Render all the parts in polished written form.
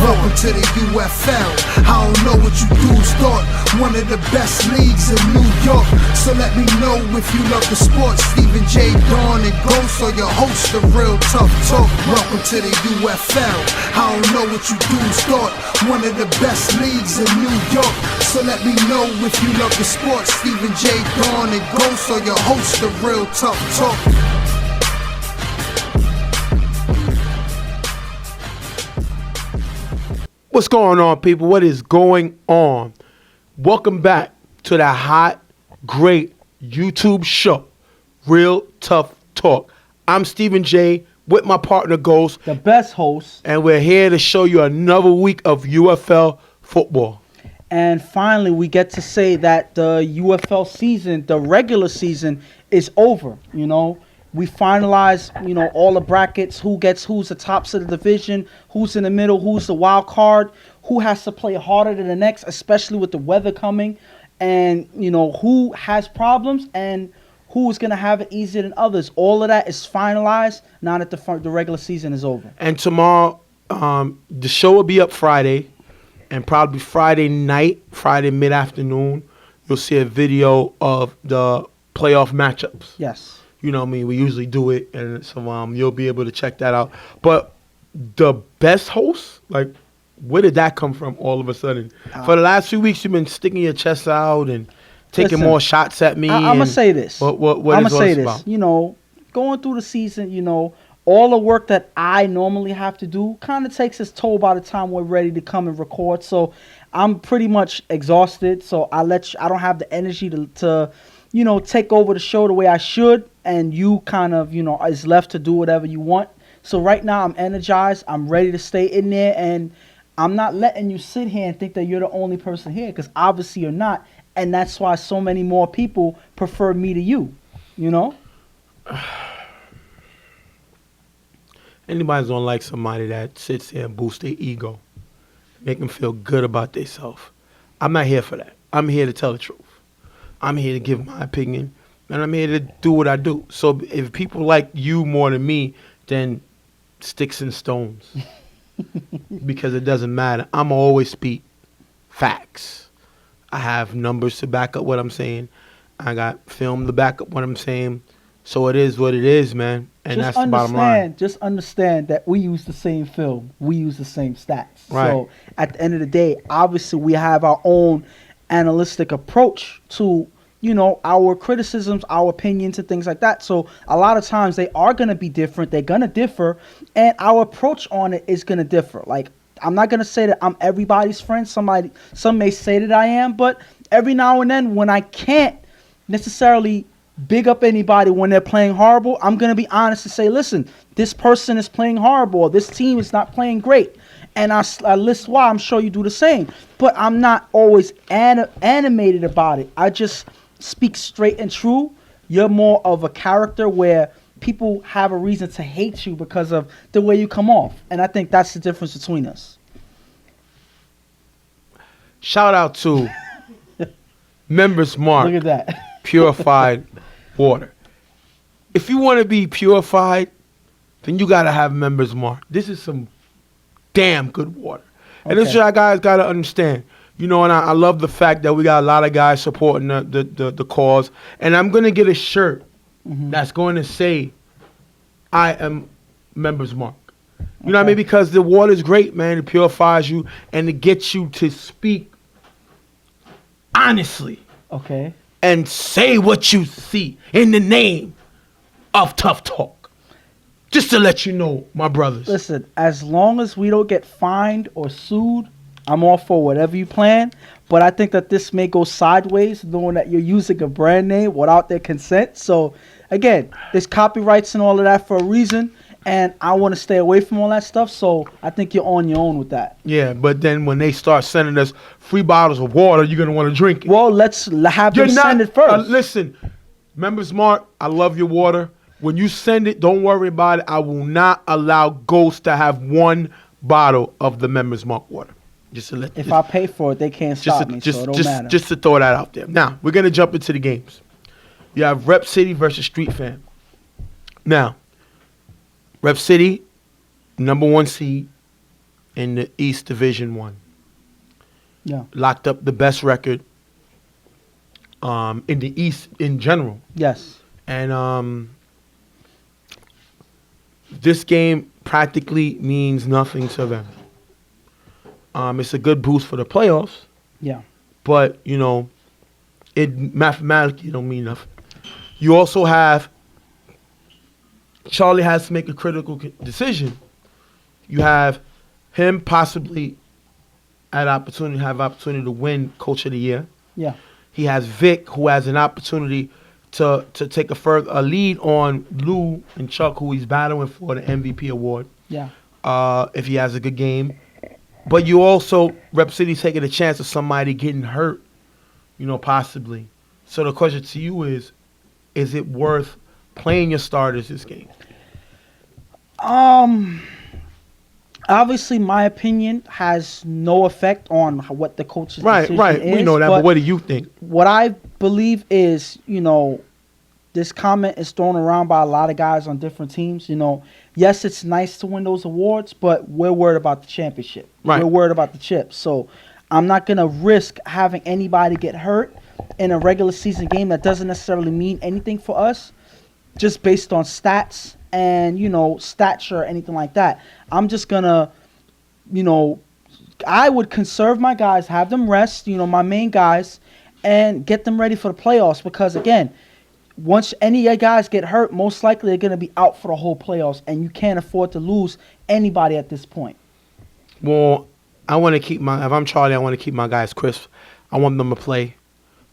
Welcome to the UFL. I don't know what you dudes thought. One of the best leagues in New York. So let me know if you love the sports. Stephen J. Dawn and Ghost are your hosts of Real Tough Talk. Welcome to the UFL. I don't know what you dudes thought. One of the best leagues in New York. So let me know if you love the sports. Stephen J. Dawn and Ghost are your hosts of Real Tough Talk. What's going on, people? What is going on? Welcome back to the hot, great YouTube show, Real Tough Talk. I'm Stephen J. with my partner Ghost, the best host, and we're here to show you another week of UFL football. And finally, we get to say that the UFL season, the regular season, is over. You know, we finalize, all the brackets, who's the tops of the division, who's in the middle, who's the wild card, who has to play harder than the next, especially with the weather coming, and, who has problems and who is going to have it easier than others. All of that is finalized now that the regular season is over. And tomorrow, the show will be up Friday, and probably Friday night, Friday mid-afternoon, you'll see a video of the playoff matchups. Yes. You know what I mean? We usually do it, and so you'll be able to check that out. But the best host, like, where did that come from all of a sudden? For the last few weeks, you've been sticking your chest out and taking more shots at me. I'm going to say this. What I'm going to say this. About? Going through the season, all the work that I normally have to do kind of takes its toll by the time we're ready to come and record. So I'm pretty much exhausted. So I don't have the energy to take over the show the way I should. And you kind of, is left to do whatever you want. So right now I'm energized. I'm ready to stay in there. And I'm not letting you sit here and think that you're the only person here, because obviously you're not. And that's why so many more people prefer me to you, Anybody's gonna like somebody that sits there and boosts their ego, make them feel good about themselves. I'm not here for that. I'm here to tell the truth. I'm here to give my opinion, and I'm here to do what I do. So if people like you more than me, then sticks and stones, because it doesn't matter. I'm always speak facts. I have numbers to back up what I'm saying. I got film to back up what I'm saying. So it is what it is, man. And that's the bottom line. Just understand that we use the same film. We use the same stats. Right. So at the end of the day, obviously we have our own analytic approach to, our criticisms, our opinions, and things like that. So a lot of times they are going to be different. They're going to differ. And our approach on it is going to differ. Like, I'm not going to say that I'm everybody's friend. Some may say that I am. But every now and then when I can't necessarily big up anybody when they're playing horrible, I'm going to be honest and say, listen, this person is playing horrible, or this team is not playing great. And I list why. I'm sure you do the same. But I'm not always animated about it. I just speak straight and true. You're more of a character where people have a reason to hate you because of the way you come off. And I think that's the difference between us. Shout out to Members Mark. Look at that. Purified water. If you want to be purified, then you got to have Members Mark. This is some damn good water. And this is what guys got to understand. And I love the fact that we got a lot of guys supporting the cause. And I'm going to get a shirt that's going to say, I am Members Mark. You know what I mean? Because the water is great, man. It purifies you and it gets you to speak honestly. Okay. And say what you see in the name of Tough Talk. Just to let you know, my brothers. Listen, as long as we don't get fined or sued, I'm all for whatever you plan. But I think that this may go sideways, knowing that you're using a brand name without their consent. So, again, there's copyrights and all of that for a reason. And I want to stay away from all that stuff. So I think you're on your own with that. Yeah, but then when they start sending us free bottles of water, you're going to want to drink it. Well, let's have them send it first. Listen, Members Mark, I love your water. When you send it, don't worry about it. I will not allow Ghost to have one bottle of the Members Mark water. If I pay for it, they can't stop me, so it don't matter. Just to throw that out there. Now, we're going to jump into the games. You have Rep City versus Street Fam. Now, Rep City, number 1 seed, in the East Division 1. Yeah. Locked up the best record in the East in general. Yes. And this game practically means nothing to them. It's a good boost for the playoffs, Yeah. but, you know, it mathematically don't mean nothing. You also have Charlie has to make a critical decision. You have him possibly have opportunity to win Coach of the Year. Yeah. He has Vic, who has an opportunity to take a lead on Lou and Chuck, who he's battling for the MVP award. Yeah. If he has a good game. But you also, Rep City's taking a chance of somebody getting hurt, you know, possibly. So the question to you is it worth playing your starters this game? Obviously, my opinion has no effect on what the coach's decision is. We know that, but what do you think? What I believe is, you know, this comment is thrown around by a lot of guys on different teams. You know, yes, it's nice to win those awards, but we're worried about the championship. Right. We're worried about the chips. So I'm not going to risk having anybody get hurt in a regular season game that doesn't necessarily mean anything for us, just based on stats and, you know, stature or anything like that. I'm just going to, you know, I would conserve my guys, have them rest, you know, my main guys, and get them ready for the playoffs because, again, once any guys get hurt, most likely they're going to be out for the whole playoffs, and you can't afford to lose anybody at this point. Well, if I'm Charlie, I want to keep my guys crisp. I want them to play.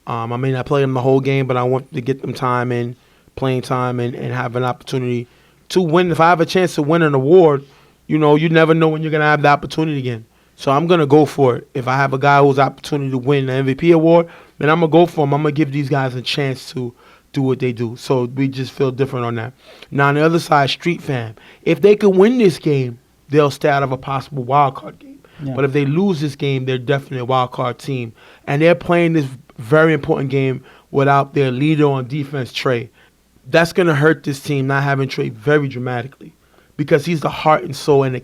I may not play them the whole game, but I want to get them time in, playing time, and have an opportunity to win. If I have a chance to win an award, you know, you never know when you're going to have the opportunity again. So I'm going to go for it. If I have a guy who's opportunity to win the MVP award, then I'm going to go for him. I'm going to give these guys a chance to do what they do. So we just feel different on that. Now, on the other side, Street Fam, if they can win this game, they'll stay out of a possible wild card game. Yeah. But if they lose this game, they're definitely a wild card team. And they're playing this very important game without their leader on defense, Trey. That's going to hurt this team not having Trey very dramatically because he's the heart and soul. And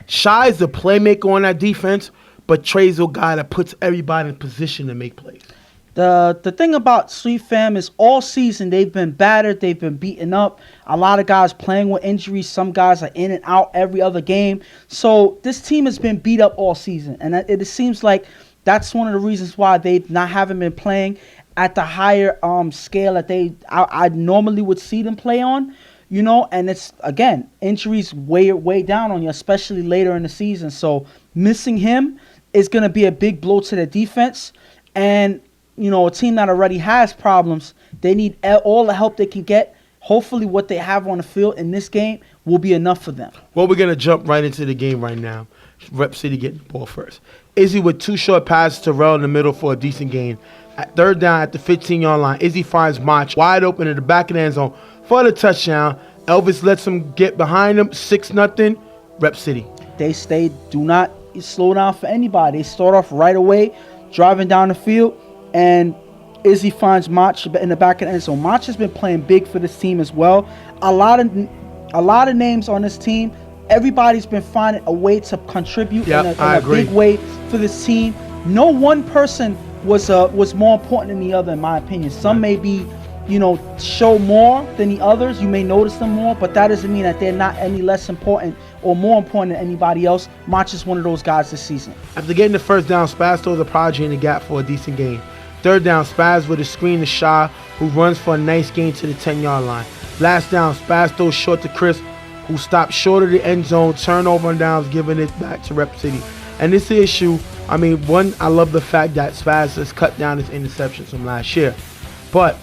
Shy's the playmaker on that defense, but Trey's the guy that puts everybody in position to make plays. The thing about Street Fam is all season they've been battered, they've been beaten up. A lot of guys playing with injuries. Some guys are in and out every other game. So this team has been beat up all season. And it seems like that's one of the reasons why they haven't been playing at the higher scale that I normally would see them play on. You know, and it's, again, injuries way down on you, especially later in the season. So missing him is going to be a big blow to the defense. And, you know, a team that already has problems, they need all the help they can get. Hopefully what they have on the field in this game will be enough for them. Well, we're going to jump right into the game right now. Rep City getting the ball first. Izzy with two short passes to Rel in the middle for a decent gain. At third down at the 15-yard line, Izzy finds Mach wide open in the back of the end zone for the touchdown. Elvis lets him get behind him, 6-0, Rep City. They do not slow down for anybody. They start off right away, driving down the field, and Izzy finds Mach in the back of the end zone. Mach has been playing big for this team as well. A lot of names on this team. Everybody's been finding a way to contribute in a big way for this team. No one person was more important than the other, in my opinion. Some may be, you know, show more than the others. You may notice them more, but that doesn't mean that they're not any less important or more important than anybody else. Mach is one of those guys this season. After getting the first down, Spaz throws the prodigy in the gap for a decent gain. Third down, Spaz with a screen to Shaw, who runs for a nice gain to the 10-yard line. Last down, Spaz throws short to Chris, who stopped short of the end zone, turnover and downs, giving it back to Rep City. And this issue, I mean, one, I love the fact that Spaz has cut down his interceptions from last year. But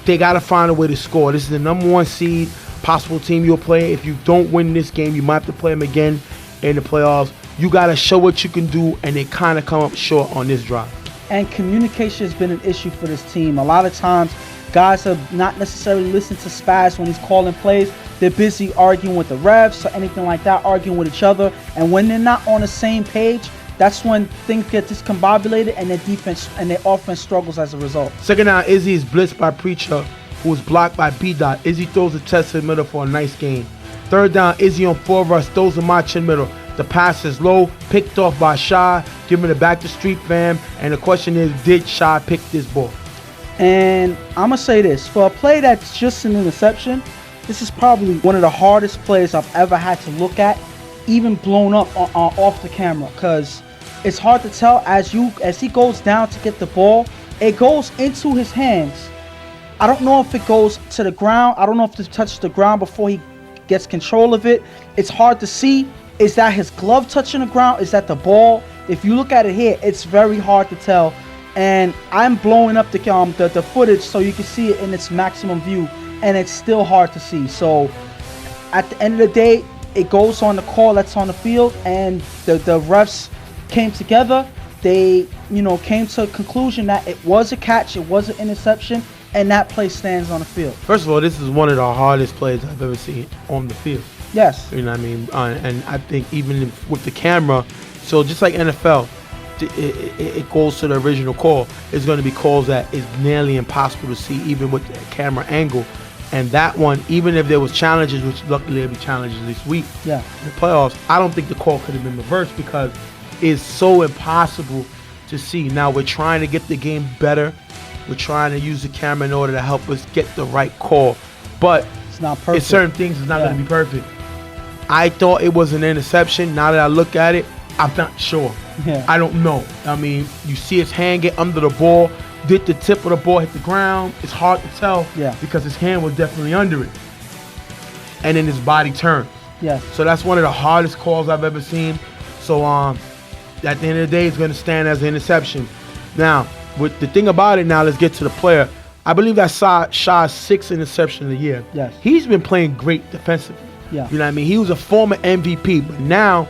they got to find a way to score. This is the number one seed possible team you'll play. If you don't win this game, you might have to play them again in the playoffs. You got to show what you can do, and they kind of come up short on this drive. And communication has been an issue for this team. A lot of times, guys have not necessarily listened to Spaz when he's calling plays. They're busy arguing with the refs or anything like that, arguing with each other. And when they're not on the same page, that's when things get discombobulated and their defense and their offense struggles as a result. Second down, Izzy is blitzed by Preacher, who is blocked by B-Dot. Izzy throws a test in the middle for a nice gain. Third down, Izzy on 4 rush, throws a Mach in the middle. The pass is low, picked off by Shy, giving it back to Street Fam. And the question is, did Shy pick this ball? And I'm going to say this. For a play that's just an interception, this is probably one of the hardest plays I've ever had to look at, even blown up off the camera, because it's hard to tell as he goes down to get the ball. It goes into his hands. I don't know if it goes to the ground. I don't know if it touches the ground before he gets control of it. It's hard to see. Is that his glove touching the ground? Is that the ball? If you look at it here, it's very hard to tell. And I'm blowing up the footage so you can see it in its maximum view, and it's still hard to see. So at the end of the day, it goes on the call that's on the field, and the refs came together. They, came to a conclusion that it was a catch, it was an interception, and that play stands on the field. First of all, this is one of the hardest plays I've ever seen on the field. Yes. You know what I mean? And I think even with the camera, so just like NFL, it goes to the original call. It's going to be calls that is nearly impossible to see even with the camera angle. And that one, even if there was challenges, which luckily there'll be challenges this week in the playoffs, I don't think the call could have been reversed because it's so impossible to see. Now we're trying to get the game better. We're trying to use the camera in order to help us get the right call. But it's not perfect. It's certain things it's not going to be perfect. I thought it was an interception. Now that I look at it, I'm not sure. Yeah. I don't know. I mean, you see his hand get under the ball. Did the tip of the ball hit the ground? It's hard to tell because his hand was definitely under it. And then his body turned. Yeah. So that's one of the hardest calls I've ever seen. So at the end of the day, it's going to stand as an interception. Now, with the thing about it now, let's get to the player. I believe that's Shaw's 6th interception of the year. Yes. He's been playing great defensively. Yeah. You know what I mean? He was a former MVP, but now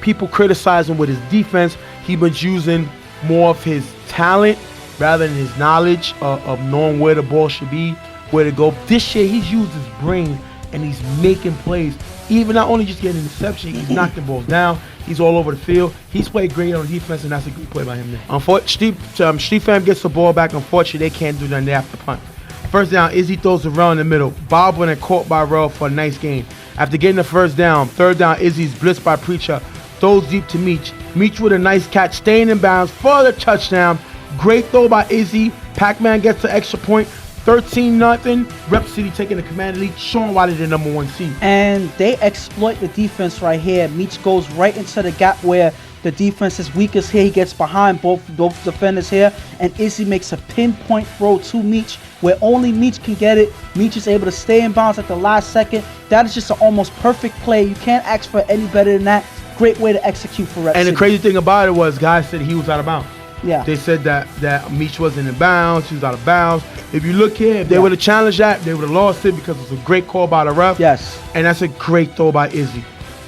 people criticize him with his defense. He's been using more of his talent rather than his knowledge of knowing where the ball should be, where to go. This year, he's used his brain, and he's making plays. Even not only just getting an interception, he's knocking balls down. He's all over the field. He's played great on defense, and that's a good play by him there. Unfortunately, Street Fam gets the ball back. Unfortunately, they can't do nothing. They have to punt. First down, Izzy throws the Rel in the middle. Bobbling and caught by Rel for a nice gain. After getting the first down, third down, Izzy's blitzed by Preacher. Throws deep to Meach. Meach with a nice catch, staying in bounds for the touchdown. Great throw by Izzy. Pac-Man gets the extra point. 13-0. Rep City taking the command lead, showing why they're the number 1 seed. And they exploit the defense right here. Meach goes right into the gap where the defense is weakest here. He gets behind both defenders here, and Izzy makes a pinpoint throw to Meach where only Meach can get it. Meach is able to stay in bounds at the last second. That is just an almost perfect play. You can't ask for any better than that. Great way to execute for Rep City. And the crazy thing about it was guys said he was out of bounds. Yeah. They said that Meach wasn't in bounds. He was out of bounds. If you look here, if they would have challenged that, they would have lost it because it's a great call by the ref. Yes. And that's a great throw by Izzy.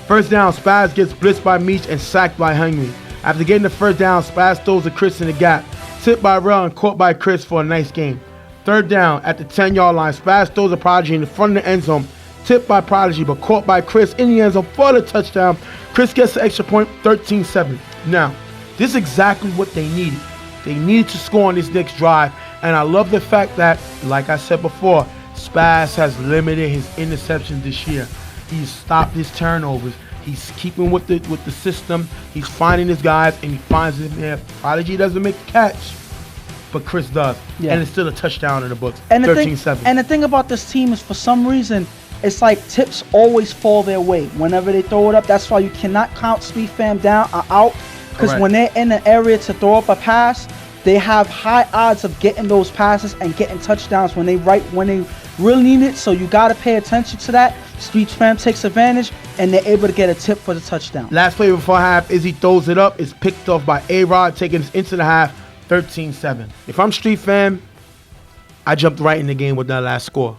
First down, Spaz gets blitzed by Meach and sacked by Henry. After getting the first down, Spaz throws to Chris in the gap. Tipped by Rel and caught by Chris for a nice game. Third down, at the 10-yard line, Spaz throws a Prodigy in the front of the end zone. Tipped by Prodigy, but caught by Chris in the end zone for the touchdown. Chris gets the extra point, 13-7. Now, this is exactly what they needed. They needed to score on this next drive, and I love the fact that, like I said before, Spaz has limited his interceptions this year. He's stopped his turnovers. He's keeping with the system. He's finding his guys, and he finds them there. Prodigy doesn't make the catch, but Chris does. Yeah. And it's still a touchdown in the books, 13-7. And the thing about this team is, for some reason, it's like tips always fall their way. Whenever they throw it up, that's why you cannot count Street Fam down or out. Because when they're in the area to throw up a pass, they have high odds of getting those passes and getting touchdowns when they really need it. So you got to pay attention to that. Street Fam takes advantage, and they're able to get a tip for the touchdown. Last play before half, Izzy throws it up. It's picked off by A-Rod, taking us into the half, 13-7. If I'm Street Fam, I jumped right in the game with that last score.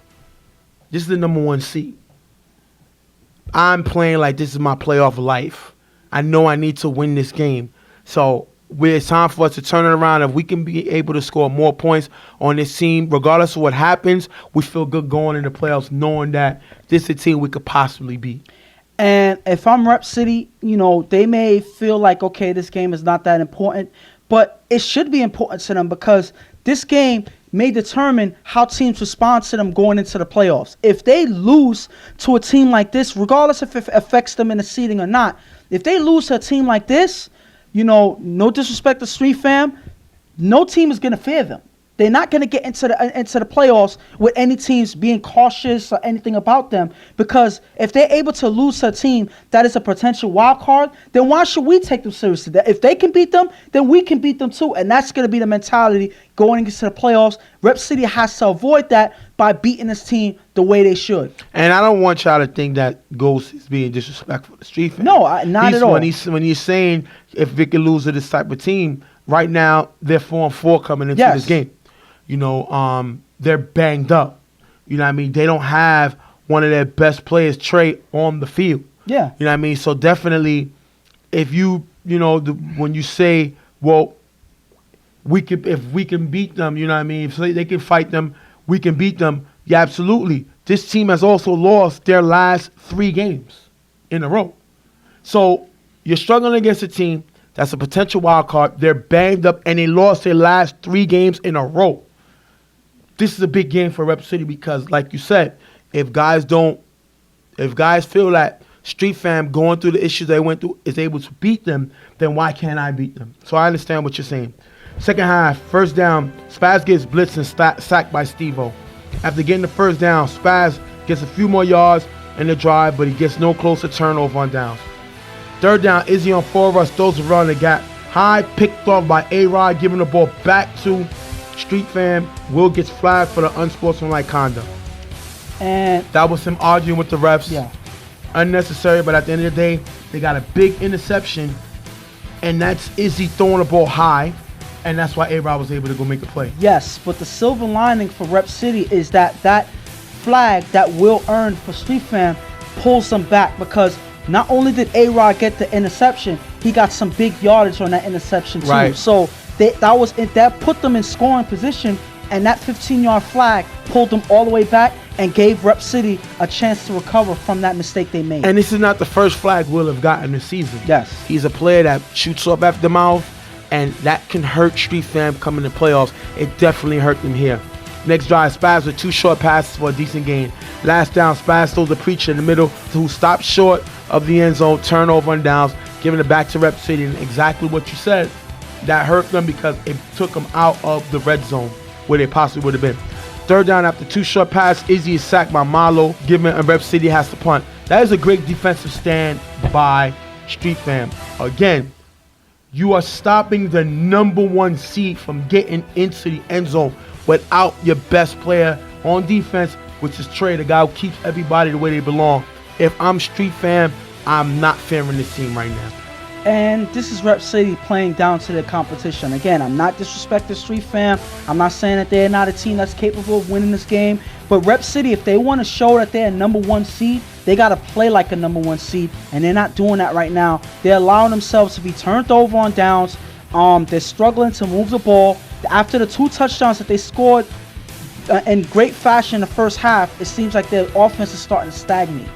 This is the number 1 seed. I'm playing like this is my playoff life. I know I need to win this game. So it's time for us to turn it around. If we can be able to score more points on this team, regardless of what happens, we feel good going in the playoffs knowing that this is a team we could possibly beat. And if I'm Rep City, they may feel like, okay, this game is not that important, but it should be important to them because this game may determine how teams respond to them going into the playoffs. If they lose to a team like this, regardless if it affects them in the seeding or not, If they lose to a team like this, no disrespect to Street Fam, no team is going to fear them. They're not going to get into the playoffs with any teams being cautious or anything about them, because if they're able to lose to a team that is a potential wild card, then why should we take them seriously? If they can beat them, then we can beat them too, and that's going to be the mentality going into the playoffs. Rep City has to avoid that by beating this team the way they should. And I don't want y'all to think that Ghost is being disrespectful to Street Fam. No, not at all. When he's saying if Vic can lose to this type of team, right now they're 4-4 coming into this game. They're banged up. You know what I mean? They don't have one of their best players, Trey, on the field. Yeah. You know what I mean? So definitely, if when you say, well, if we can beat them, you know what I mean? If they can fight them, we can beat them. Yeah, absolutely. This team has also lost their last 3 games in a row. So you're struggling against a team that's a potential wild card. They're banged up, and they lost their last 3 games in a row. This is a big game for Rep City because, like you said, if guys feel that Street Fam going through the issues they went through is able to beat them, then why can't I beat them? So I understand what you're saying. Second half, first down, Spaz gets blitzed and sacked by Steve-O. After getting the first down, Spaz gets a few more yards in the drive, but he gets no closer turnover on downs. Third down, Izzy on 4 of us, throws around the gap. High, picked off by A-Rod, giving the ball back to Street Fam. Will gets flagged for the unsportsmanlike conduct. And that was him arguing with the refs. Yeah. Unnecessary, but at the end of the day, they got a big interception, and that's Izzy throwing the ball high, and that's why A-Rod was able to go make the play. Yes, but the silver lining for Rep City is that flag that Will earned for Street Fam pulls them back, because not only did A-Rod get the interception, he got some big yardage on that interception too. Right. So that put them in scoring position, and that 15-yard flag pulled them all the way back and gave Rep City a chance to recover from that mistake they made. And this is not the first flag Will have gotten this season. Yes. He's a player that shoots up after the mouth, and that can hurt Street Fam coming to playoffs. It definitely hurt them here. Next drive, Spaz with 2 short passes for a decent gain. Last down, Spaz throws the preacher in the middle who stopped short of the end zone, turnover on downs, giving it back to Rep City. And exactly what you said, that hurt them because it took them out of the red zone where they possibly would have been. Third down after 2 short passes, Izzy is sacked by Marlo, giving Rep City has to punt. That is a great defensive stand by Street Fam. Again, you are stopping the number 1 seed from getting into the end zone without your best player on defense, which is Trey, the guy who keeps everybody the way they belong. If I'm Street Fam, I'm not fearing this team right now. And this is Rep City playing down to their competition. Again, I'm not disrespecting Street Fam. I'm not saying that they're not a team that's capable of winning this game. But Rep City, if they want to show that they're a number 1 seed, they got to play like a number 1 seed. And they're not doing that right now. They're allowing themselves to be turned over on downs. They're struggling to move the ball. After the 2 touchdowns that they scored in great fashion in the first half, it seems like their offense is starting to stagnate.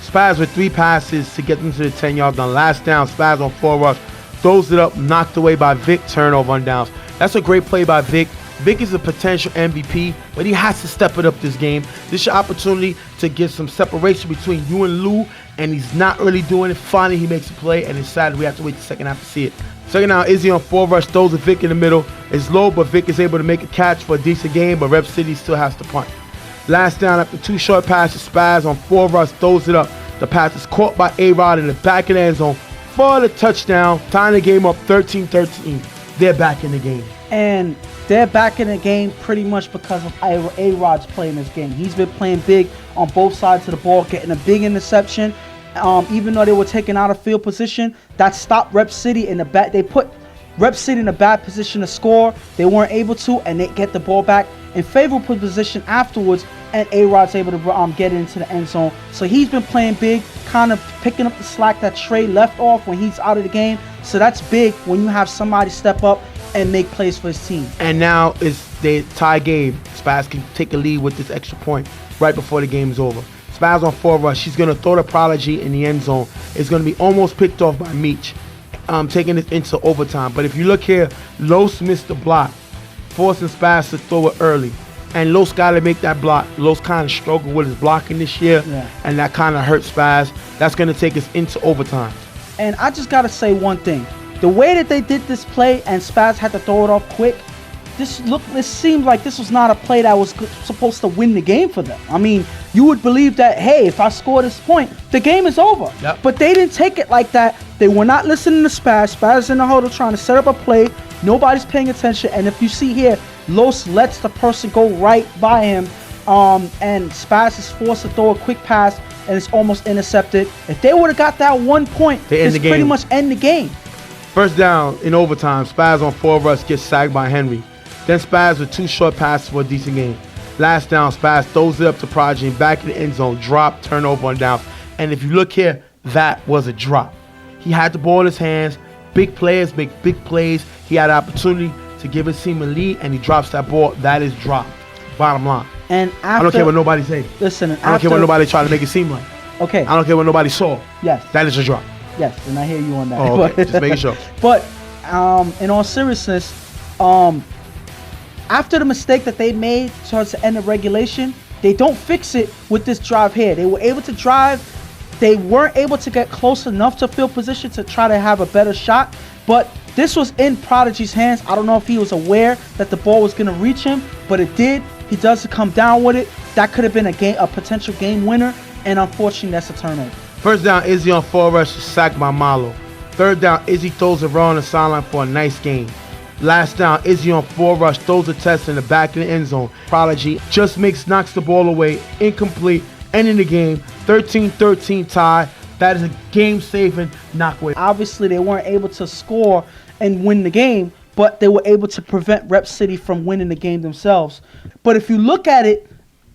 Spaz with 3 passes to get them to the 10-yard line. Last down, Spaz on 4 rush. Throws it up, knocked away by Vic, turnover on downs. That's a great play by Vic. Vic is a potential MVP, but he has to step it up this game. This is your opportunity to get some separation between you and Lou, and he's not really doing it. Finally, he makes a play, and it's sad we have to wait the second half to see it. Second down, Izzy on 4 rush, throws a Vic in the middle. It's low, but Vic is able to make a catch for a decent game, but Rep City still has to punt. Last down after 2 short passes, Spaz on 4 rush, throws it up. The pass is caught by A-Rod in the back of the end zone for the touchdown, tying the game up 13-13. They're back in the game. And they're back in the game pretty much because of A-Rod's play in this game. He's been playing big on both sides of the ball, getting a big interception. Even though they were taken out of field position, that stopped Rep City in the back. They put Rep City in a bad position to score. They weren't able to, and they get the ball back in favorable position afterwards, and A-Rod's able to get into the end zone. So he's been playing big, kind of picking up the slack that Trey left off when he's out of the game. So that's big when you have somebody step up and make plays for his team. And now it's the tie game. Spaz can take a lead with this extra point right before the game is over. Spaz on 4 rush. She's going to throw the Prodigy in the end zone. It's going to be almost picked off by Meach, taking it into overtime. But if you look here, Los missed the block, forcing Spaz to throw it early. And Los got to make that block. Los kind of struggled with his blocking this year, and that kind of hurt Spaz. That's going to take us into overtime. And I just got to say one thing. The way that they did this play and Spaz had to throw it off quick, this seemed like this was not a play that was supposed to win the game for them. I mean, you would believe that, hey, if I score this point, the game is over. Yep. But they didn't take it like that. They were not listening to Spaz. Spaz is in the huddle trying to set up a play. Nobody's paying attention. And if you see here, Los lets the person go right by him. And Spaz is forced to throw a quick pass, and it's almost intercepted. If they would have got that 1 point, it's pretty much end the game. First down in overtime, Spaz on 4 rush gets sacked by Henry. Then Spaz with 2 short passes for a decent game. Last down, Spaz throws it up to Prodigy back in the end zone, drop, turnover on down. And if you look here, that was a drop. He had the ball in his hands. Big players make big plays. He had an opportunity to give his team a lead, and he drops that ball. That is dropped. Bottom line. And after, I don't care what nobody say. Listen, I don't care what nobody try to make it seem like. Okay. I don't care what nobody saw. Yes. That is a drop. Yes, and I hear you on that. Oh, okay. Just making sure. But in all seriousness, after the mistake that they made towards the end of regulation, they don't fix it with this drive here. They were able to drive. They weren't able to get close enough to field position to try to have a better shot. But this was in Prodigy's hands. I don't know if he was aware that the ball was going to reach him, but it did. He does come down with it. That could have been a potential game winner, and unfortunately, that's a turnover. First down, Izzy on 4 rush, sacked by Malo. Third down, Izzy throws a run on the sideline for a nice gain. Last down, Izzy on 4 rush, throws a test in the back of the end zone. Prodigy just knocks the ball away, incomplete, ending the game, 13-13 tie. That is a game-saving knockaway. Obviously, they weren't able to score and win the game, but they were able to prevent Rep City from winning the game themselves. But if you look at it,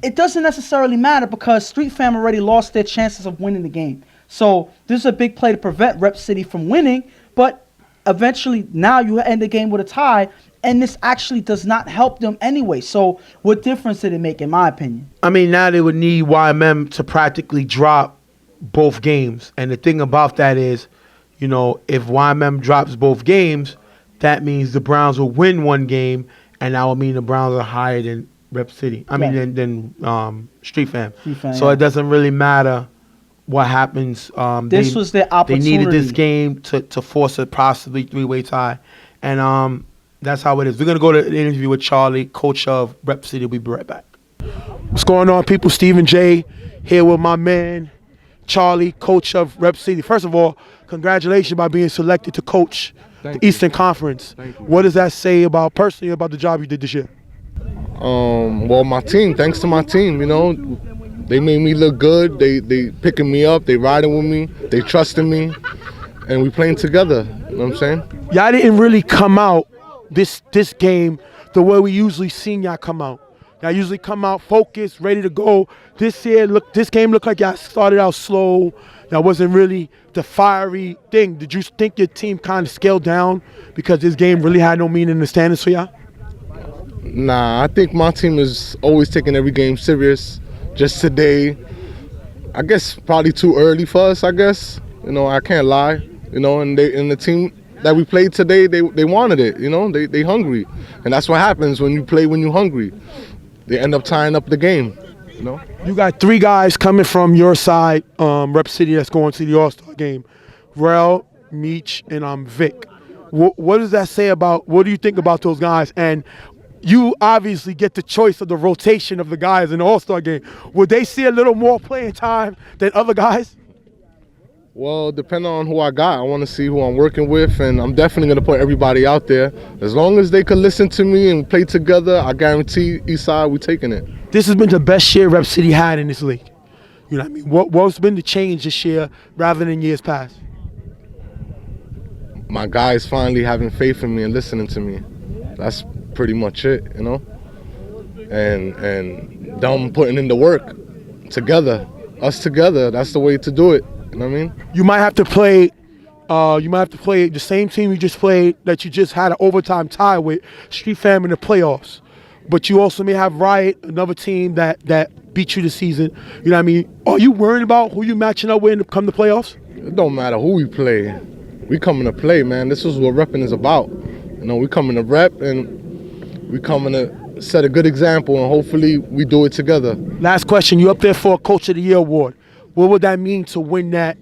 it doesn't necessarily matter because Street Fam already lost their chances of winning the game. So this is a big play to prevent Rep City from winning, but eventually now you end the game with a tie, and this actually does not help them anyway. So what difference did it make, in my opinion? I mean, now they would need YMM to practically drop both games. And the thing about that is, you know, if YMM drops both games, that means the Browns will win one game, and that will mean the Browns are higher than Rep City. I mean, than Street Fam. So it doesn't really matter what happens. This was their opportunity. They needed this game to force a possibly 3-way tie. And that's how it is. We're going to go to the interview with Charlie, coach of Rep City. We'll be right back. What's going on, people? Stephen J. here with my man, Charlie, coach of Rep City. First of all, congratulations by being selected to coach the Eastern Conference. What does that say personally about the job you did this year? Well, my team, thanks to my team, you know, they made me look good. They picking me up, they riding with me, they trusting me, and we playing together. You know what I'm saying? Y'all didn't really come out this game the way we usually seen y'all come out. Y'all usually come out focused, ready to go. This game looked like y'all started out slow. Y'all wasn't really the fiery thing. Did you think your team kind of scaled down because this game really had no meaning in the standings for y'all? Nah, I think my team is always taking every game serious. Just today, I guess probably too early for us, I guess. You know, I can't lie. You know, and the team that we played today, they wanted it, you know, they hungry. And that's what happens when you play when you're hungry. They end up tying up the game, you know. You got 3 guys coming from your side, Rep City, that's going to the All-Star game. Rel, Meech, and Vic. What does that say about, what do you think about those guys? And you obviously get the choice of the rotation of the guys in the All-Star game. Would they see a little more playing time than other guys? Well, depending on who I got, I want to see who I'm working with, and I'm definitely going to put everybody out there. As long as they could listen to me and play together, I guarantee Eastside, we're taking it. This has been the best year Rep City had in this league. You know what I mean? What's been the change this year rather than years past? My guys finally having faith in me and listening to me. That's pretty much it, you know? And them putting in the work together, us together, that's the way to do it. You know what I mean? You might have to play the same team you just played that you just had an overtime tie with, Street Fam in the playoffs. But you also may have Riot, another team that beat you this season. You know what I mean? Are you worried about who you matching up with come the playoffs? It don't matter who we play. We coming to play, man. This is what repping is about. You know, we coming to rep and we coming to set a good example, and hopefully we do it together. Last question. You up there for a Coach of the Year award. What would that mean to win that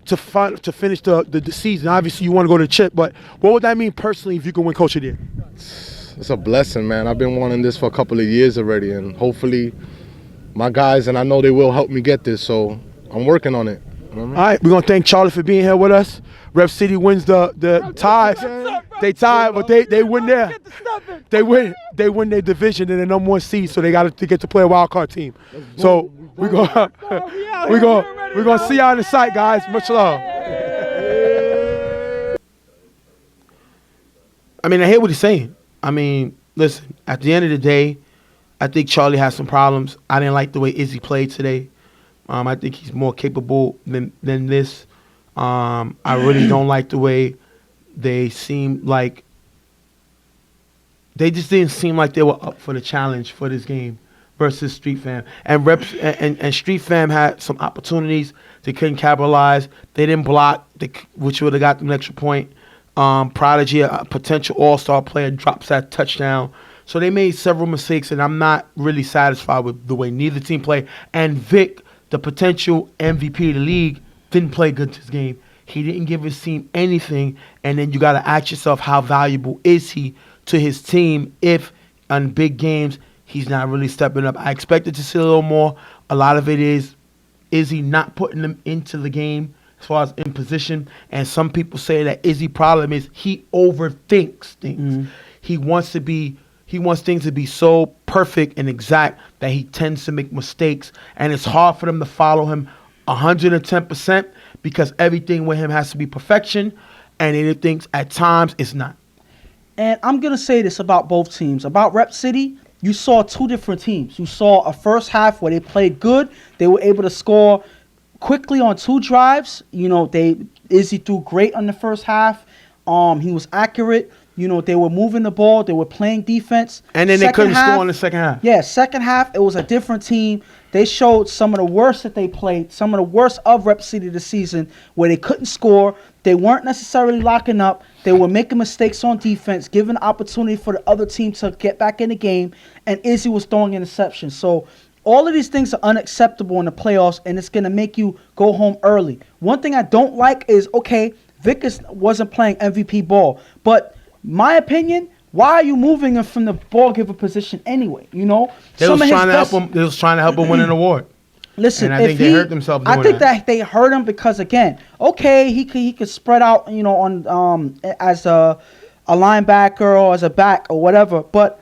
to finish the season? Obviously, you want to go to the chip, but what would that mean personally if you can win Coach of the Year? It's a blessing, man. I've been wanting this for a couple of years already, and hopefully my guys, and I know they will help me get this, so I'm working on it. You know what I mean? All right, we're going to thank Charlie for being here with us. Rep City wins the tie. They tied, but they win there. They win their division and the number 1 seed, so they got to get to play a wild card team. So we're gonna see y'all in the site, guys. Much love. I mean, I hear what he's saying. I mean, listen, at the end of the day, I think Charlie has some problems. I didn't like the way Izzy played today. I think he's more capable than this. I really don't like the way they seem like they just didn't seem like they were up for the challenge for this game versus Street Fam. And Street Fam had some opportunities they couldn't capitalize. They didn't block, which would have got them an extra point. Prodigy, a potential all-star player, drops that touchdown. So they made several mistakes, and I'm not really satisfied with the way neither team played. And Vic, the potential MVP of the league, didn't play good this game. He didn't give his team anything, and then you got to ask yourself, how valuable is he to his team if on big games he's not really stepping up? I expected to see a little more. A lot of it is he not putting them into the game as far as in position? And some people say that Izzy's problem is he overthinks things. Mm-hmm. He wants things to be so perfect and exact that he tends to make mistakes, and it's hard for them to follow him 110% because everything with him has to be perfection, and he thinks at times it's not. And I'm going to say this about both teams. About Rep City, you saw 2 different teams. You saw a first half where they played good. They were able to score quickly on 2 drives. You know, Izzy threw great on the first half. He was accurate. You know, they were moving the ball. They were playing defense. And then they couldn't score in the second half. Yeah, second half, it was a different team. They showed some of the worst that they played, some of the worst of Rep City this season, where they couldn't score. They weren't necessarily locking up. They were making mistakes on defense, giving opportunity for the other team to get back in the game, and Izzy was throwing interceptions. So all of these things are unacceptable in the playoffs, and it's going to make you go home early. One thing I don't like is, okay, Vickers wasn't playing MVP ball, but my opinion, why are you moving him from the ball giver position anyway? You know, They was trying to help him win an award. Listen, and I think they hurt themselves doing I think that they hurt him because, again, okay, he could spread out, you know, on as a linebacker or as a back or whatever, but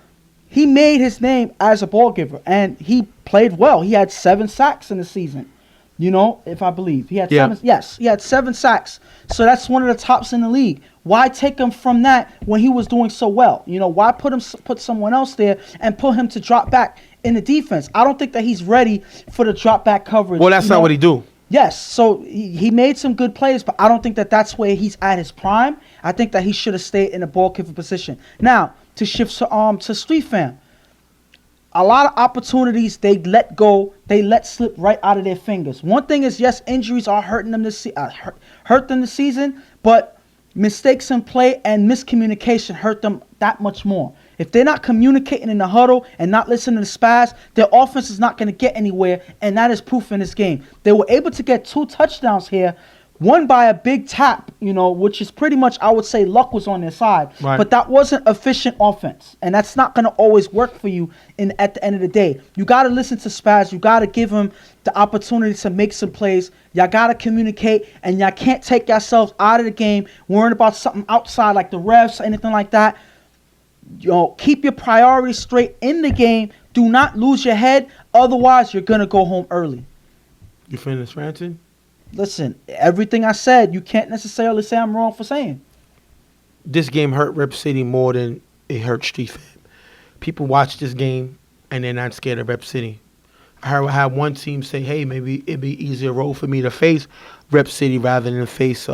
he made his name as a ball giver, and he played well. He had 7 sacks in the season. You know, if I believe. He had 7. Yes, he had 7 sacks. So that's one of the tops in the league. Why take him from that when he was doing so well? You know, why put someone else there and put him to drop back in the defense? I don't think that he's ready for the drop back coverage. Well, that's not what he do. Yes, so he made some good plays, but I don't think that that's where he's at his prime. I think that he should have stayed in the ball giver position. Now, to shift to Street Fam. A lot of opportunities they let go, they let slip right out of their fingers. One thing is, yes, injuries are hurting them hurt them this season, but mistakes in play and miscommunication hurt them that much more. If they're not communicating in the huddle and not listening to Spaz, their offense is not going to get anywhere, and that is proof in this game. They were able to get 2 touchdowns here, one by a big tap, you know, which is pretty much, I would say, luck was on their side. Right. But that wasn't efficient offense, and that's not going to always work for you at the end of the day. You got to listen to Spaz. You got to give him the opportunity to make some plays. Y'all got to communicate, and y'all can't take yourselves out of the game worrying about something outside like the refs or anything like that. You know, keep your priorities straight in the game. Do not lose your head. Otherwise, you're going to go home early. You finished ranting? Listen, everything I said, you can't necessarily say I'm wrong for saying. This game hurt Rep City more than it hurt Street Fam. People watch this game, and they're not scared of Rep City. I had one team say, hey, maybe it'd be easier role for me to face Rep City rather than face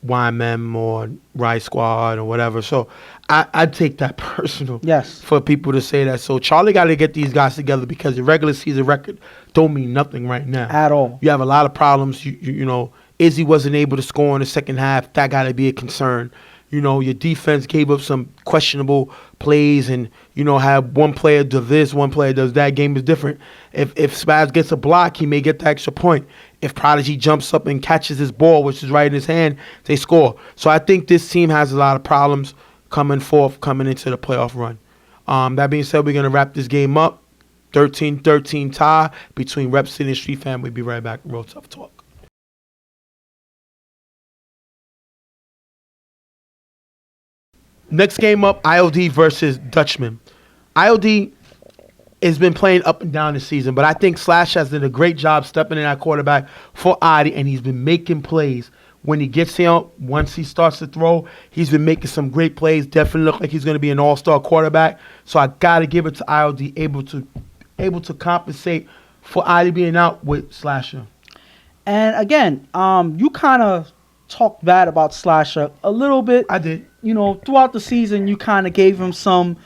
YMM or Rice Squad or whatever. So I take that personal. Yes. For people to say that. So Charlie got to get these guys together because the regular season record don't mean nothing right now. At all. You have a lot of problems. You know, Izzy wasn't able to score in the second half. That got to be a concern. You know, your defense gave up some questionable plays and, you know, have one player do this, one player does that. Game is different. If Spaz gets a block, he may get the extra point. If Prodigy jumps up and catches his ball, which is right in his hand, they score. So I think this team has a lot of problems coming into the playoff run. That being said, we're going to wrap this game up. 13-13 tie between Rep City and Street Fam. We'll be right back. Real Tough Talk. Next game up, ILD versus Dutchmen. ILD has been playing up and down this season, but I think Slash has done a great job stepping in at quarterback for Adi, and he's been making plays. When he gets here, once he starts to throw, he's been making some great plays. Definitely look like he's going to be an all-star quarterback. So I got to give it to ILD, able to compensate for Adi being out with Slasher. And again, you kind of talked bad about Slasher a little bit. I did. You know, throughout the season, you kind of gave him some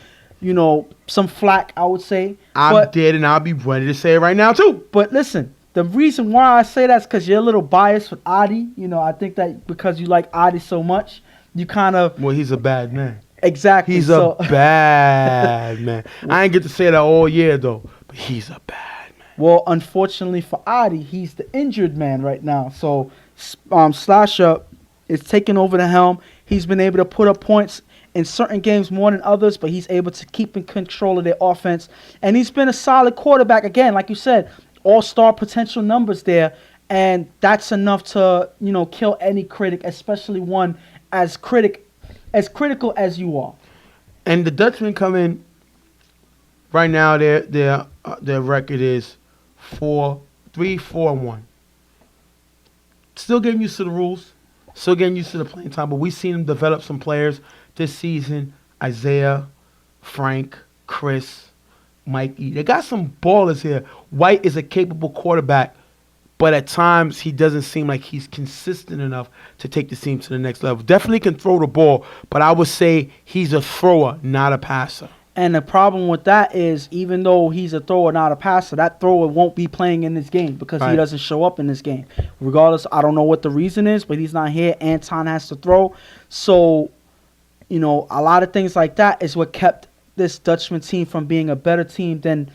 flack, I would say. I did, and I'll be ready to say it right now, too. But listen, the reason why I say that is because you're a little biased with Adi. You know, I think that because you like Adi so much, you kind of... Well, he's a bad man. Exactly. He's a bad man. I ain't get to say that all year, though, but he's a bad man. Well, unfortunately for Adi, he's the injured man right now. So, Slasher is taking over the helm. He's been able to put up points in certain games more than others, but he's able to keep in control of their offense. And he's been a solid quarterback. Again, like you said, all-star potential numbers there. And that's enough to, kill any critic, especially one as critical as you are. And the Dutchmen come in right now. Their record is 3-4-1. Still getting used to the rules. Still getting used to the playing time, but we've seen them develop some players this season. Isaiah, Frank, Chris, Mikey. They got some ballers here. White is a capable quarterback, but at times he doesn't seem like he's consistent enough to take the team to the next level. Definitely can throw the ball, but I would say he's a thrower, not a passer. And the problem with that is, even though he's a thrower, not a passer, that thrower won't be playing in this game because he doesn't show up in this game. Regardless, I don't know what the reason is, but he's not here. Anton has to throw. So, a lot of things like that is what kept this Dutchman team from being a better team than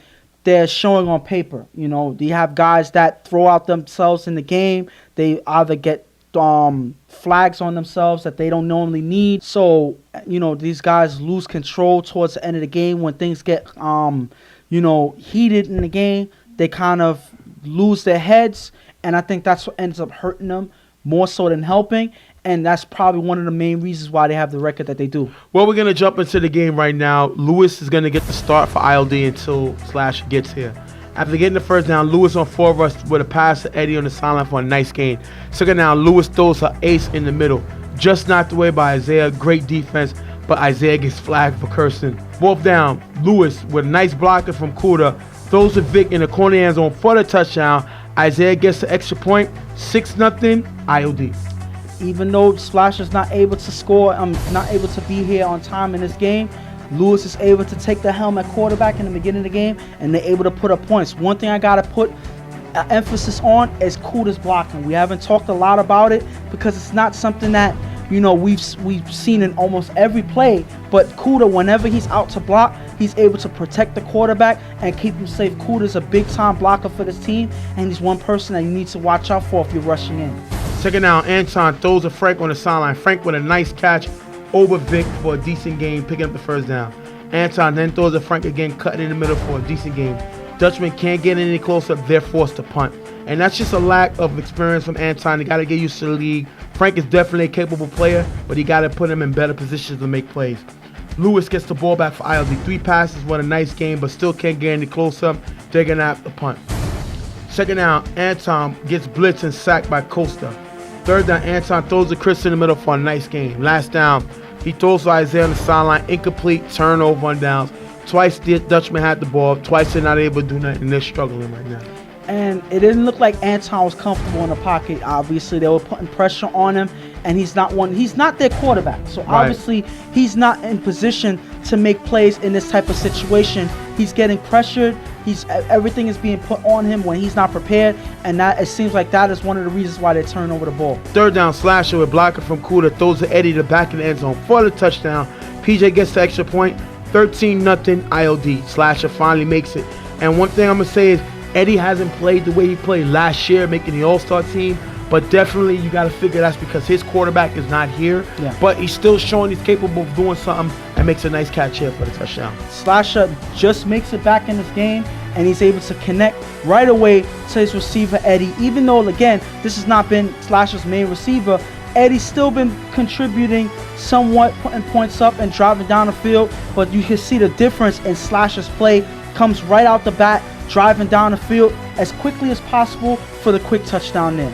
they're showing on paper. They have guys that throw out themselves in the game. They either get flags on themselves that they don't normally need. So, these guys lose control towards the end of the game when things get, heated in the game. They kind of lose their heads, and I think that's what ends up hurting them more so than helping. And that's probably one of the main reasons why they have the record that they do. Well, we're going to jump into the game right now. Lewis is going to get the start for ILD until Slash gets here. After getting the first down, Lewis on 4 of us with a pass to Eddie on the sideline for a nice gain. Second down, Lewis throws her ace in the middle. Just knocked away by Isaiah. Great defense, but Isaiah gets flagged for cursing. 4th down, Lewis with a nice blocker from Kuda throws to Vic in the corner end zone for the touchdown. Isaiah gets the extra point. 6-0 ILD. Even though Splash is not able to score, not able to be here on time in this game, Lewis is able to take the helm at quarterback in the beginning of the game, and they're able to put up points. One thing I got to put emphasis on is Kuda's blocking. We haven't talked a lot about it because it's not something that, we've seen in almost every play. But Kuda, whenever he's out to block, he's able to protect the quarterback and keep him safe. Kuda's a big-time blocker for this team, and he's one person that you need to watch out for if you're rushing in. Second down, Anton throws to Frank on the sideline. Frank with a nice catch over Vic for a decent game, picking up the first down. Anton then throws to Frank again, cutting in the middle for a decent game. Dutchmen can't get any closer, they're forced to punt. And that's just a lack of experience from Anton. They got to get used to the league. Frank is definitely a capable player, but he got to put him in better positions to make plays. Lewis gets the ball back for ILD. 3 passes, what a nice game, but still can't get any closer. They're going to have to punt. Second down, Anton gets blitzed and sacked by Costa. Third down, Anton throws to Chris in the middle for a nice game. Last down, he throws to Isaiah on the sideline, incomplete, turnover on downs. Twice the Dutchman had the ball, twice they're not able to do nothing, and they're struggling right now. And it didn't look like Anton was comfortable in the pocket. Obviously, they were putting pressure on him, and he's not their quarterback. So obviously, he's not in position to make plays in this type of situation. He's getting pressured. Everything is being put on him when he's not prepared, and that it seems like that is one of the reasons why they turn over the ball. Third down, Slasher with blocker from Kuda throws to Eddie to back in the end zone for the touchdown. PJ gets the extra point. 13-0 ILD. Slasher finally makes it. And one thing I'm gonna say is Eddie hasn't played the way he played last year, making the All-Star team. But definitely, you got to figure that's because his quarterback is not here. Yeah. But he's still showing he's capable of doing something and makes a nice catch here for the touchdown. Slasher just makes it back in this game, and he's able to connect right away to his receiver, Eddie. Even though, again, this has not been Slasher's main receiver, Eddie's still been contributing somewhat, putting points up and driving down the field. But you can see the difference in Slasher's play. Comes right out the bat, driving down the field as quickly as possible for the quick touchdown there.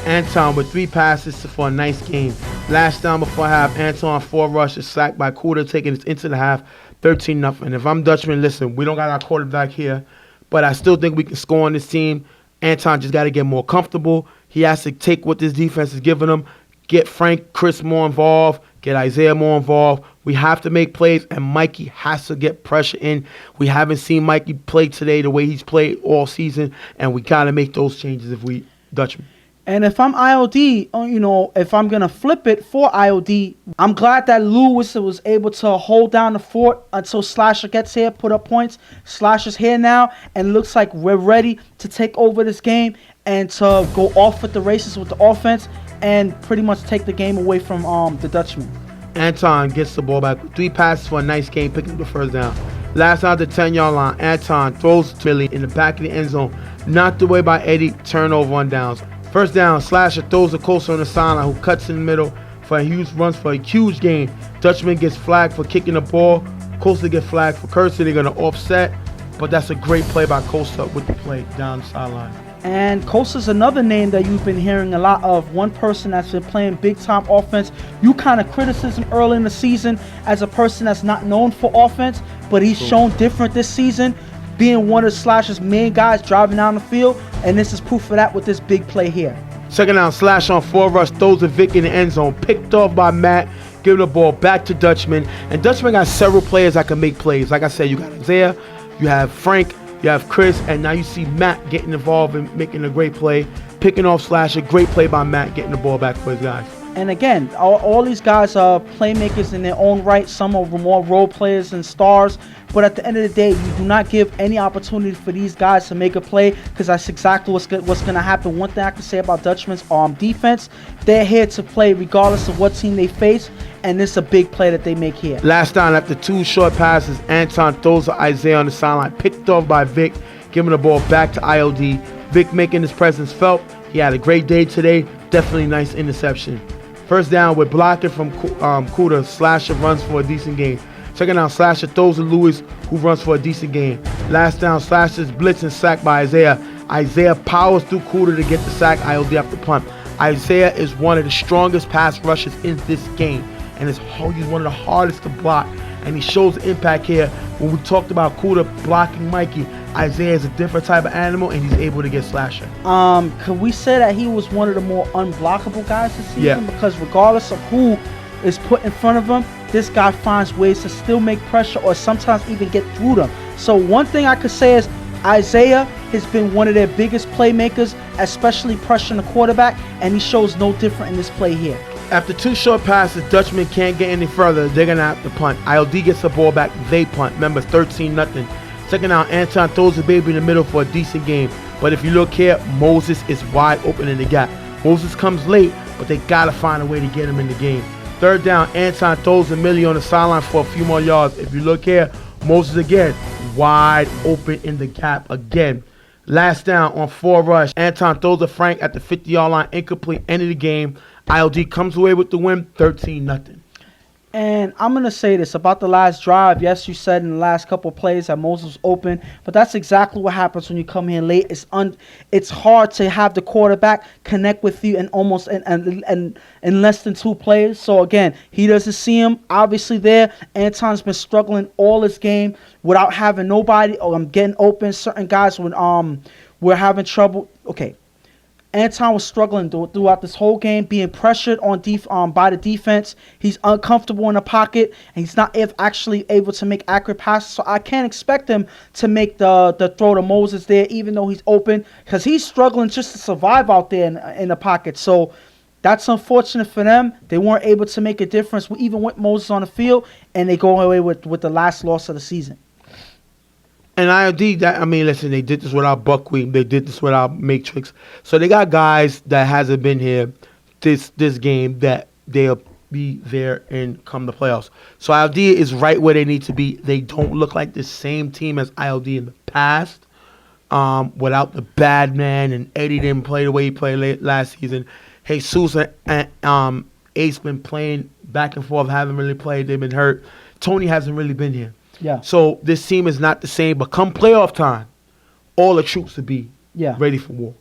Anton with 3 passes for a nice game. Last down before half, Anton 4 rushes, sacked by Kuda, taking it into the half, 13-0. If I'm Dutchman, listen, we don't got our quarterback here, but I still think we can score on this team. Anton just got to get more comfortable. He has to take what this defense is giving him, get Frank, Chris more involved, get Isaiah more involved. We have to make plays, and Mikey has to get pressure in. We haven't seen Mikey play today the way he's played all season, and we got to make those changes if we Dutchman. And if I'm IOD, if I'm going to flip it for IOD, I'm glad that Lewis was able to hold down the fort until Slasher gets here, put up points. Slasher's here now, and looks like we're ready to take over this game and to go off with the races with the offense and pretty much take the game away from the Dutchman. Anton gets the ball back with 3 passes for a nice game, picking up the first down. Last out the 10-yard line, Anton throws to Billy in the back of the end zone, knocked away by Eddie, turnover on downs. First down, Slasher throws a Coaster on the sideline, who cuts in the middle for a huge runs for a huge gain. Dutchman gets flagged for kicking the ball. Coaster gets flagged for cursing. They're going to offset, but that's a great play by Coaster with the play down the sideline. And Coaster's another name that you've been hearing a lot of. One person that's been playing big-time offense. You kind of criticism early in the season as a person that's not known for offense, but he's shown different this season, being one of Slasher's main guys driving down the field, and this is proof of that with this big play here. Second down, Slash on 4 rush, throws to Vic in the end zone, picked off by Matt, giving the ball back to Dutchman. And Dutchman got several players that can make plays. Like I said, you got Isaiah, you have Frank, you have Chris, and now you see Matt getting involved and making a great play, picking off Slasher. Great play by Matt, getting the ball back for his guys. And again, all these guys are playmakers in their own right. Some are more role players and stars. But at the end of the day, you do not give any opportunity for these guys to make a play, because that's exactly what's going to happen. One thing I can say about Dutchman's defense, they're here to play regardless of what team they face. And this is a big play that they make here. Last down, after 2 short passes, Anton throws to Isaiah on the sideline, picked off by Vic, giving the ball back to IOD. Vic making his presence felt. He had a great day today. Definitely nice interception. First down with blocking from Kuda. Slasher runs for a decent gain. Second down, Slasher throws to Lewis, who runs for a decent gain. Last down, Slasher's blitz and sacked by Isaiah. Isaiah powers through Kuda to get the sack. IOD after punt. Isaiah is one of the strongest pass rushers in this game, and he's one of the hardest to block. And he shows the impact here. When we talked about Kuda blocking Mikey, Isaiah is a different type of animal, and he's able to get Slasher. Could we say that he was one of the more unblockable guys this season? Yeah. Because regardless of who is put in front of him, this guy finds ways to still make pressure or sometimes even get through them. So one thing I could say is Isaiah has been one of their biggest playmakers, especially pressuring the quarterback, and he shows no different in this play here. After 2 short passes, Dutchman can't get any further. They're going to have to punt. IOD gets the ball back. They punt. Remember, 13-0. Second down, Anton throws the baby in the middle for a decent game. But if you look here, Moses is wide open in the gap. Moses comes late, but they got to find a way to get him in the game. Third down, Anton throws a Millie on the sideline for a few more yards. If you look here, Moses again, wide open in the gap again. Last down on 4 rush, Anton throws to Frank at the 50-yard line, incomplete, end of the game. IOD comes away with the win, 13-0. And I'm going to say this about the last drive. Yes, you said in the last couple of plays that Moses was open, but that's exactly what happens when you come here late. It's hard to have the quarterback connect with you in almost in less than 2 plays. So again, he doesn't see him obviously there. Anton's been struggling all this game without having nobody getting open. Certain guys when we're having trouble. Okay. Anton was struggling throughout this whole game, being pressured on by the defense. He's uncomfortable in the pocket, and he's not actually able to make accurate passes. So I can't expect him to make the throw to Moses there, even though he's open, because he's struggling just to survive out there in the pocket. So that's unfortunate for them. They weren't able to make a difference even with Moses on the field, and they go away with the last loss of the season. And ILD, listen, they did this without Buckwheat. They did this without Matrix. So they got guys that hasn't been here this game that they'll be there and come the playoffs. So ILD is right where they need to be. They don't look like the same team as ILD in the past. Without the bad man, and Eddie didn't play the way he played last season. Jesus and Ace been playing back and forth, haven't really played. They've been hurt. Tony hasn't really been here. Yeah. So this team is not the same. But come playoff time, all the troops will be ready for war.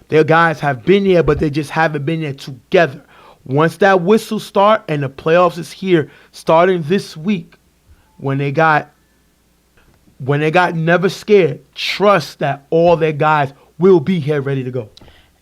Their guys have been here, but they just haven't been there together. Once that whistle start and the playoffs is here, starting this week, when they got never scared, trust that all their guys will be here ready to go.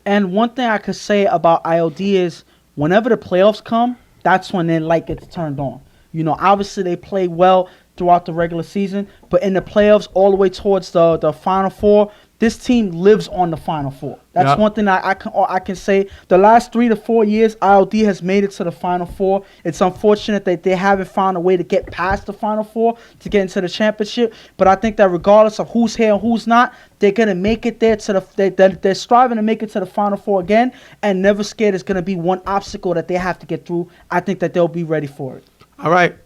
And one thing I could say about ILD is whenever the playoffs come, that's when their light gets turned on. You know, obviously they play well throughout the regular season, but in the playoffs, all the way towards the Final Four, this team lives on the Final Four. That's one thing I can say. The last 3 to 4 years, ILD has made it to the Final Four. It's unfortunate that they haven't found a way to get past the Final Four to get into the championship. But I think that regardless of who's here and who's not, they're gonna make it there to they're striving to make it to the Final Four again. And Never Scared is gonna be one obstacle that they have to get through. I think that they'll be ready for it. All right.